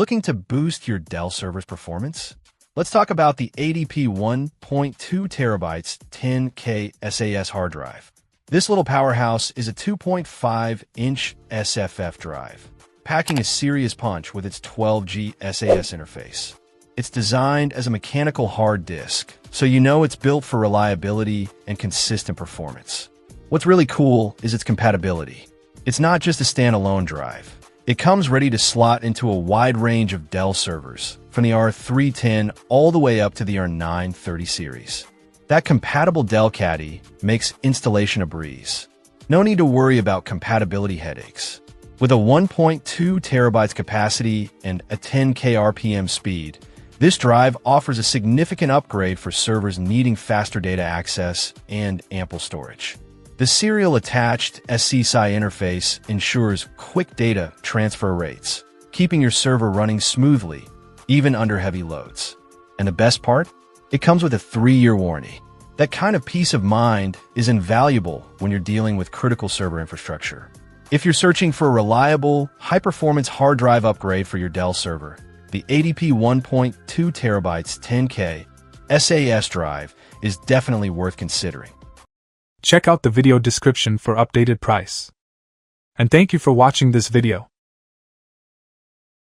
Looking to boost your Dell server's performance? Let's talk about the ATP 1.2TB 10K SAS hard drive. This little powerhouse is a 2.5-inch SFF drive, packing a serious punch with its 12G SAS interface. It's designed as a mechanical hard disk, so you know it's built for reliability and consistent performance. What's really cool is its compatibility. It's not just a standalone drive. It comes ready to slot into a wide range of Dell servers, from the R310 all the way up to the R930 series. That compatible Dell caddy makes installation a breeze. No need to worry about compatibility headaches. With a 1.2 terabytes capacity and a 10K RPM speed, this drive offers a significant upgrade for servers needing faster data access and ample storage. The serial attached SCSI interface ensures quick data transfer rates, keeping your server running smoothly, even under heavy loads. And the best part? It comes with a 3-year warranty. That kind of peace of mind is invaluable when you're dealing with critical server infrastructure. If you're searching for a reliable, high-performance hard drive upgrade for your Dell server, the ATP 1.2TB 10K SAS drive is definitely worth considering. Check out the video description for updated price. And thank you for watching this video.